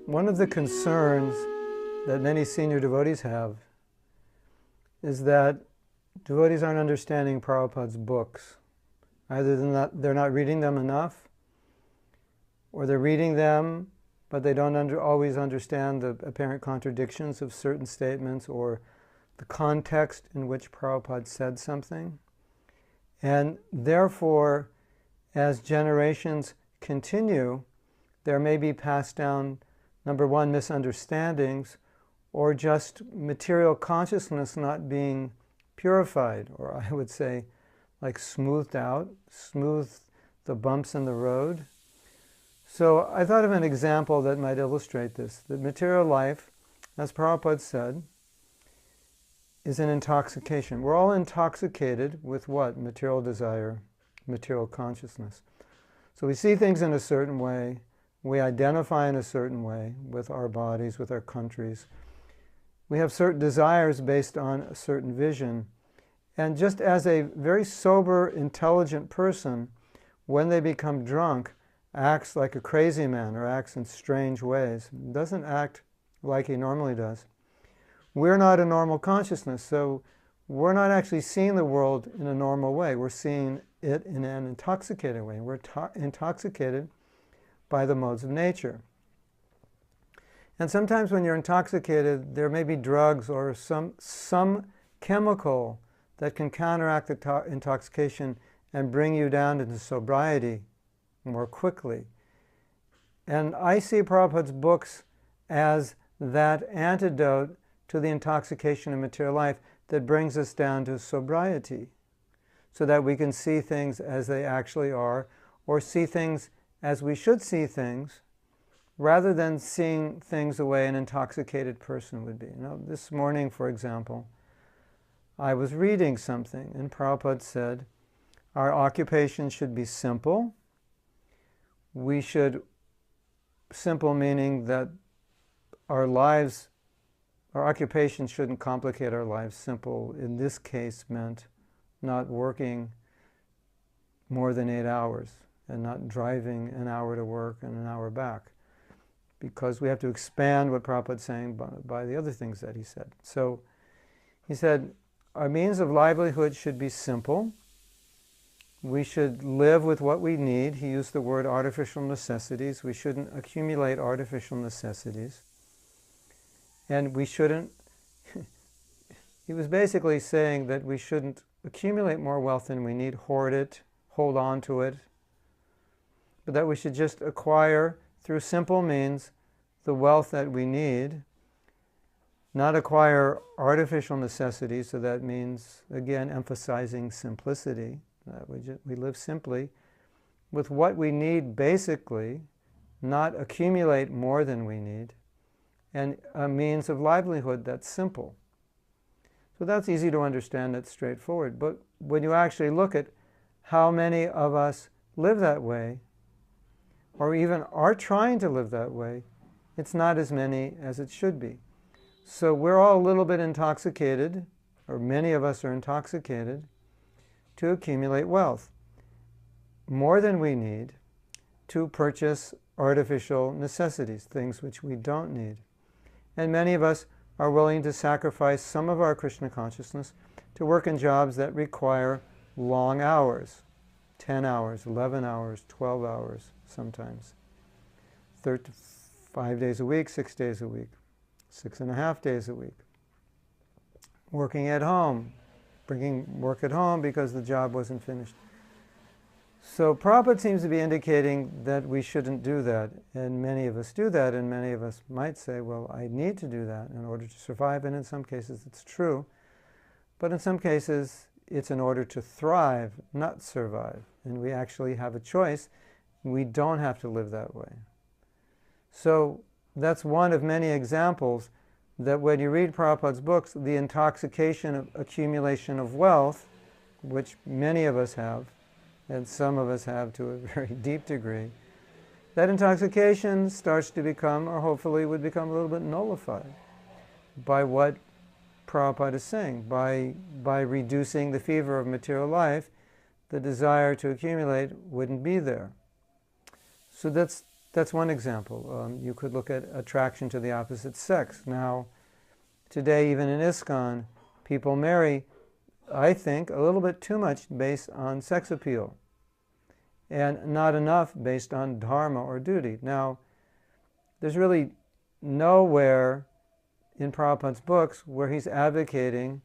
One of the concerns that many senior devotees have is that devotees aren't understanding Prabhupada's books. Either they're not reading them enough, or they're reading them, but they don't always understand the apparent contradictions of certain statements or the context in which Prabhupada said something. And therefore, as generations continue, there may be passed down, number one, misunderstandings, or just material consciousness not being purified, or I would say, like smoothed out, smooth the bumps in the road. So I thought of an example that might illustrate this. The material life, as Prabhupada said, is an intoxication. We're all intoxicated with what? Material desire, material consciousness. So we see things in a certain way, we identify in a certain way with our bodies, with our countries. We have certain desires based on a certain vision. And just as a very sober, intelligent person, when they become drunk, acts like a crazy man or acts in strange ways, doesn't act like he normally does. We're not a normal consciousness, so we're not actually seeing the world in a normal way. We're seeing it in an intoxicated way. We're intoxicated by the modes of nature. And sometimes when you're intoxicated, there may be drugs or some chemical that can counteract the intoxication and bring you down into sobriety more quickly. And I see Prabhupada's books as that antidote to the intoxication of material life that brings us down to sobriety, so that we can see things as they actually are, or see things as we should see things, rather than seeing things the way an intoxicated person would be. This morning, for example, I was reading something, and Prabhupada said, our occupation should be simple. We should, simple meaning that our lives, our occupation shouldn't complicate our lives. Simple, in this case, meant not working more than 8 hours and not driving an hour to work and an hour back, because we have to expand what Prabhupada's saying by the other things that he said. So he said, our means of livelihood should be simple. We should live with what we need. He used the word artificial necessities. We shouldn't accumulate artificial necessities. And we shouldn't, he was basically saying that we shouldn't accumulate more wealth than we need, hoard it, hold on to it, but that we should just acquire through simple means the wealth that we need, not acquire artificial necessities. So that means, again, emphasizing simplicity, that we live simply with what we need basically, not accumulate more than we need, and a means of livelihood that's simple. So that's easy to understand, that's straightforward. But when you actually look at how many of us live that way, or even are trying to live that way, it's not as many as it should be. So we're all a little bit intoxicated, or many of us are intoxicated, to accumulate wealth, more than we need, to purchase artificial necessities, things which we don't need. And many of us are willing to sacrifice some of our Krishna consciousness to work in jobs that require long hours, 10 hours, 11 hours, 12 hours sometimes, 5 days a week, 6 days a week, 6.5 days a week. Working at home, bringing work at home because the job wasn't finished. So Prabhupada seems to be indicating that we shouldn't do that, and many of us do that, and many of us might say, well, I need to do that in order to survive, and in some cases it's true, but in some cases it's in order to thrive, not survive, and we actually have a choice. We don't have to live that way. So that's one of many examples that when you read Prabhupada's books, the intoxication of accumulation of wealth, which many of us have, and some of us have to a very deep degree, that intoxication starts to become, or hopefully would become, a little bit nullified by what Prabhupada is saying. By reducing the fever of material life, the desire to accumulate wouldn't be there. So that's that's one example. You could look at attraction to the opposite sex. Now, today, even in ISKCON, people marry, I think, a little bit too much based on sex appeal, and not enough based on dharma or duty. Now, there's really nowhere in Prabhupada's books where he's advocating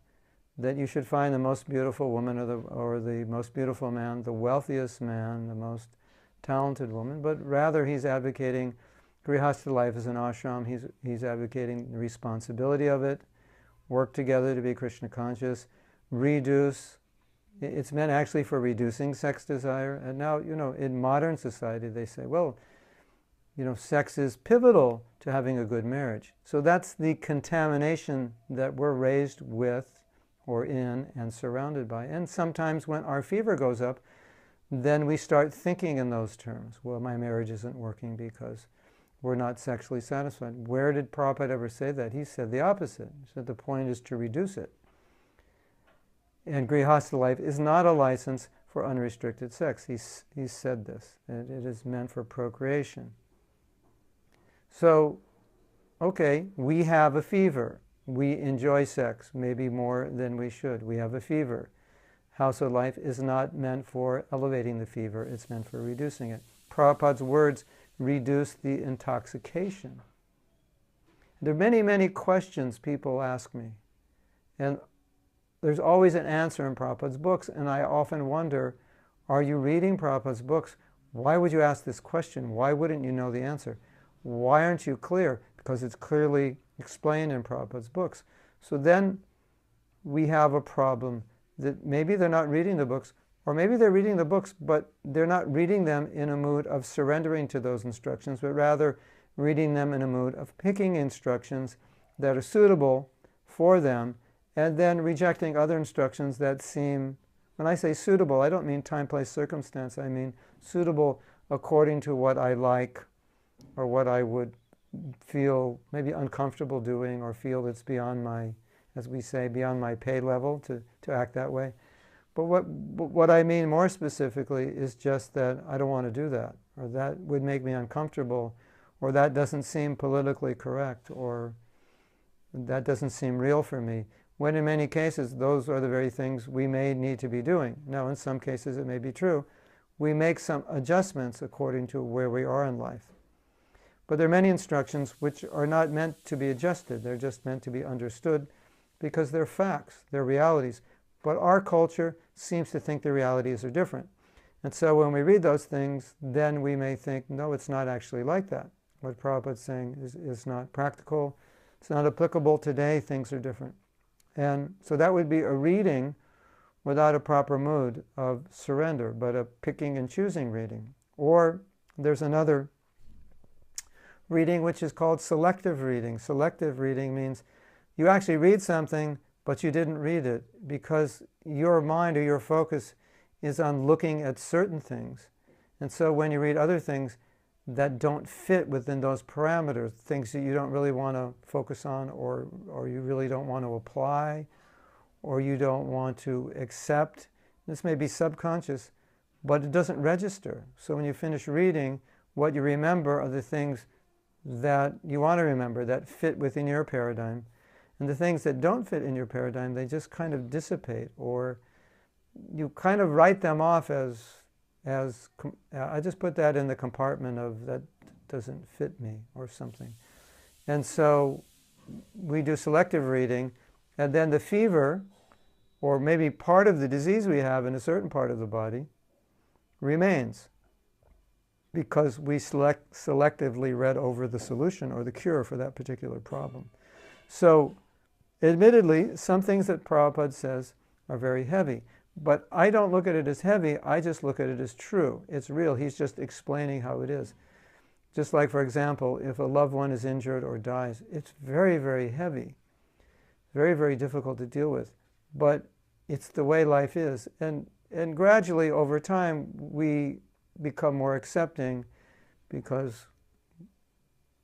that you should find the most beautiful woman or the most beautiful man, the wealthiest man, the most talented woman, but rather he's advocating grihastha life as an ashram. He's advocating the responsibility of it, work together to be Krishna conscious, reduce. It's meant actually for reducing sex desire. And now, in modern society they say, well, sex is pivotal to having a good marriage. So that's the contamination that we're raised with or in and surrounded by. And sometimes when our fever goes up, then we start thinking in those terms. Well, my marriage isn't working because we're not sexually satisfied. Where did Prabhupada ever say that? He said the opposite. He said the point is to reduce it. And grihastha life is not a license for unrestricted sex. He said this. It is meant for procreation. So, okay, we have a fever. We enjoy sex, maybe more than we should. We have a fever. Household life is not meant for elevating the fever. It's meant for reducing it. Prabhupada's words reduce the intoxication. There are many, many questions people ask me. And there's always an answer in Prabhupada's books. And I often wonder, are you reading Prabhupada's books? Why would you ask this question? Why wouldn't you know the answer? Why aren't you clear? Because it's clearly explained in Prabhupada's books. So then we have a problem that maybe they're not reading the books, or maybe they're reading the books, but they're not reading them in a mood of surrendering to those instructions, but rather reading them in a mood of picking instructions that are suitable for them, and then rejecting other instructions that seem, when I say suitable, I don't mean time, place, circumstance, I mean suitable according to what I like, or what I would feel maybe uncomfortable doing, or feel it's beyond my, as we say, beyond my pay level to act that way. But what I mean more specifically is just that I don't want to do that, or that would make me uncomfortable, or that doesn't seem politically correct, or that doesn't seem real for me, when in many cases those are the very things we may need to be doing. Now, in some cases it may be true. We make some adjustments according to where we are in life. But there are many instructions which are not meant to be adjusted. They're just meant to be understood because they're facts, they're realities. But our culture seems to think the realities are different. And so when we read those things, then we may think, no, it's not actually like that. What Prabhupada's saying is not practical, it's not applicable today, things are different. And so that would be a reading without a proper mood of surrender, but a picking and choosing reading. Or there's another reading which is called selective reading. Selective reading means you actually read something, but you didn't read it because your mind or your focus is on looking at certain things. And so when you read other things that don't fit within those parameters, things that you don't really want to focus on, or you really don't want to apply, or you don't want to accept, this may be subconscious, but it doesn't register. So when you finish reading, what you remember are the things that you want to remember, that fit within your paradigm. And the things that don't fit in your paradigm, they just kind of dissipate, or you kind of write them off as I just put that in the compartment of that doesn't fit me or something. And so we do selective reading, and then the fever, or maybe part of the disease we have in a certain part of the body, remains because we selectively read over the solution or the cure for that particular problem. So admittedly, some things that Prabhupada says are very heavy, but I don't look at it as heavy, I just look at it as true. It's real. He's just explaining how it is. Just like, for example, if a loved one is injured or dies, it's very, very heavy, very, very difficult to deal with, but it's the way life is. And gradually, over time, we become more accepting because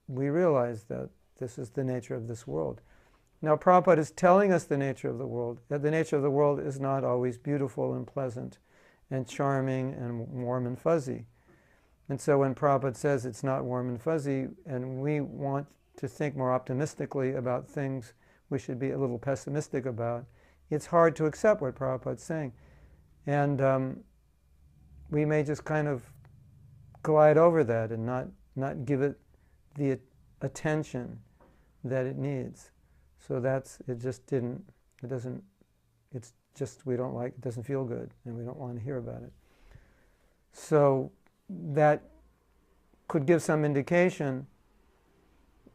we realize that this is the nature of this world. Now, Prabhupada is telling us the nature of the world, that the nature of the world is not always beautiful and pleasant and charming and warm and fuzzy. And so when Prabhupada says it's not warm and fuzzy, and we want to think more optimistically about things we should be a little pessimistic about, it's hard to accept what Prabhupada's saying. And we may just kind of glide over that and not give it the attention that it needs. So it doesn't, it's just we don't like, it doesn't feel good, and we don't want to hear about it. So that could give some indication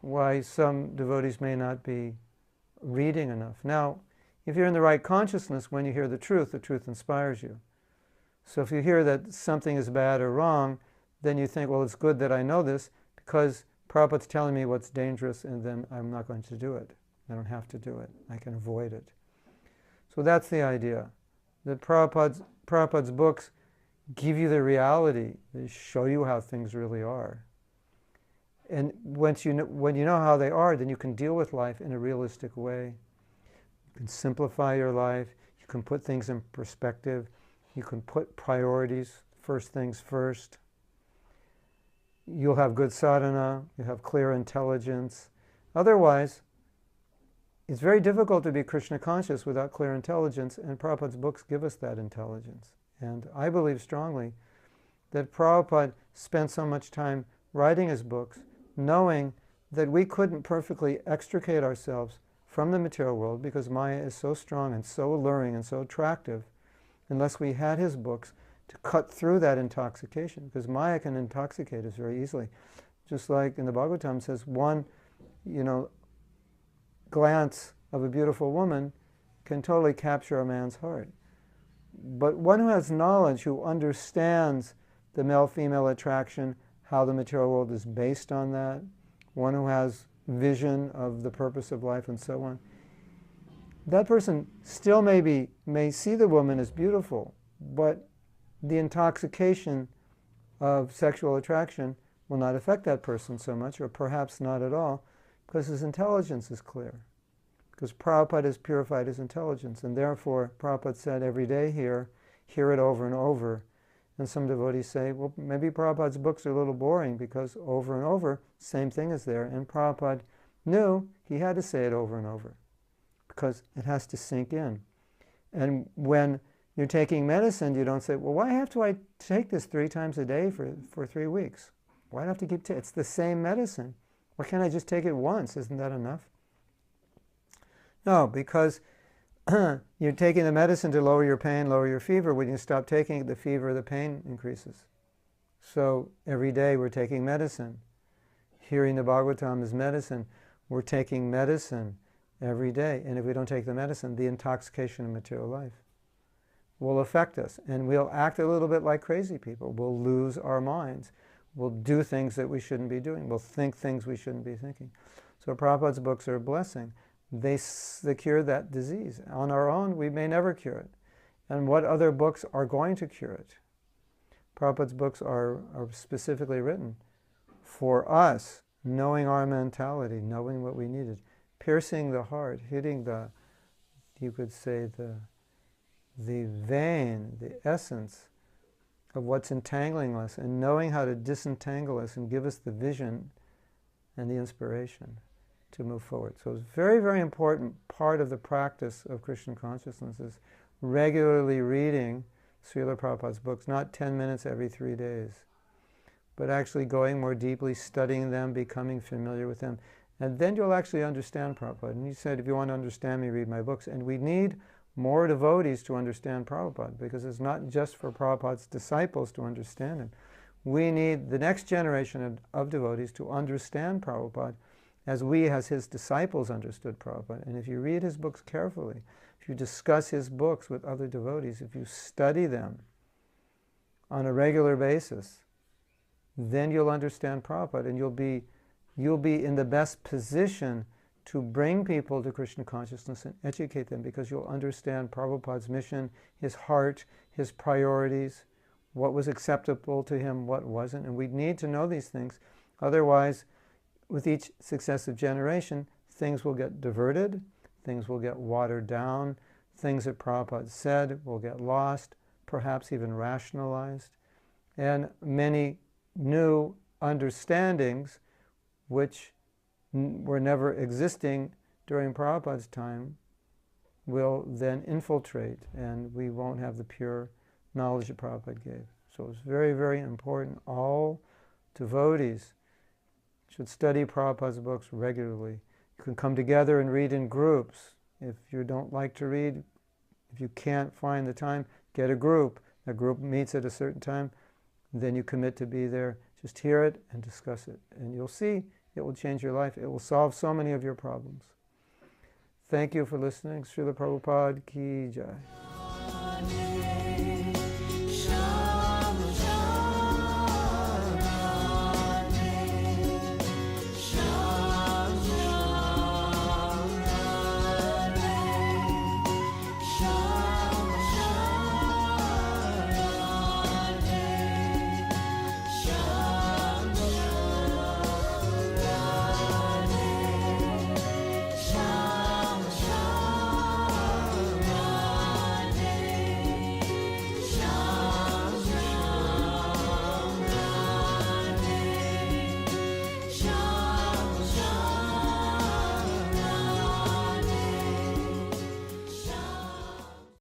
why some devotees may not be reading enough. Now, if you're in the right consciousness, when you hear the truth inspires you. So if you hear that something is bad or wrong, then you think, well, it's good that I know this because Prabhupada's telling me what's dangerous, and then I'm not going to do it. I don't have to do it. I can avoid it. So that's the idea. That Prabhupada's books give you the reality. They show you how things really are. And when you know how they are, then you can deal with life in a realistic way. You can simplify your life. You can put things in perspective. You can put priorities, first things first. You'll have good sadhana. You have clear intelligence. Otherwise, it's very difficult to be Krishna conscious without clear intelligence, and Prabhupada's books give us that intelligence. And I believe strongly that Prabhupada spent so much time writing his books knowing that we couldn't perfectly extricate ourselves from the material world because Maya is so strong and so alluring and so attractive unless we had his books to cut through that intoxication, because Maya can intoxicate us very easily. Just like in the Bhagavatam it says, one, glance of a beautiful woman can totally capture a man's heart. But one who has knowledge, who understands the male-female attraction, how the material world is based on that, one who has vision of the purpose of life and so on, that person still may see the woman as beautiful, but the intoxication of sexual attraction will not affect that person so much, or perhaps not at all, because his intelligence is clear. Because Prabhupada has purified his intelligence, and therefore Prabhupada said every day hear it over and over. And some devotees say, well, maybe Prabhupada's books are a little boring because over and over, same thing is there. And Prabhupada knew he had to say it over and over because it has to sink in. And when you're taking medicine, you don't say, well, why have to I take this 3 times a day for 3 weeks? Why do I have to keep taking it? It's the same medicine. Why can't I just take it once? Isn't that enough? No, because you're taking the medicine to lower your pain, lower your fever. When you stop taking it, the fever, the pain increases. So every day we're taking medicine. Hearing the Bhagavatam is medicine. We're taking medicine every day. And if we don't take the medicine, the intoxication of material life will affect us. And we'll act a little bit like crazy people. We'll lose our minds. We'll do things that we shouldn't be doing. We'll think things we shouldn't be thinking. So Prabhupada's books are a blessing. They cure that disease. On our own, we may never cure it. And what other books are going to cure it? Prabhupada's books are specifically written for us, knowing our mentality, knowing what we needed, piercing the heart, hitting you could say, the vein, the essence of what's entangling us, and knowing how to disentangle us and give us the vision and the inspiration to move forward. So it's a very, very important part of the practice of Krishna consciousness is regularly reading Srila Prabhupada's books, not 10 minutes every 3 days, but actually going more deeply, studying them, becoming familiar with them. And then you'll actually understand Prabhupada. And he said, if you want to understand me, read my books. And we need more devotees to understand Prabhupada, because it's not just for Prabhupada's disciples to understand him. We need the next generation of devotees to understand Prabhupada as we, as his disciples, understood Prabhupada. And if you read his books carefully, if you discuss his books with other devotees, if you study them on a regular basis, then you'll understand Prabhupada, and you'll be in the best position to bring people to Krishna consciousness and educate them, because you'll understand Prabhupada's mission, his heart, his priorities, what was acceptable to him, what wasn't. And we need to know these things. Otherwise, with each successive generation, things will get diverted, things will get watered down, things that Prabhupada said will get lost, perhaps even rationalized, and many new understandings which were never existing during Prabhupada's time will then infiltrate, and we won't have the pure knowledge that Prabhupada gave. So it's very, very important. All devotees should study Prabhupada's books regularly. You can come together and read in groups. If you don't like to read, if you can't find the time, get a group. A group meets at a certain time, then you commit to be there. Just hear it and discuss it. And you'll see it will change your life. It will solve so many of your problems. Thank you for listening. Srila Prabhupada Ki Jai.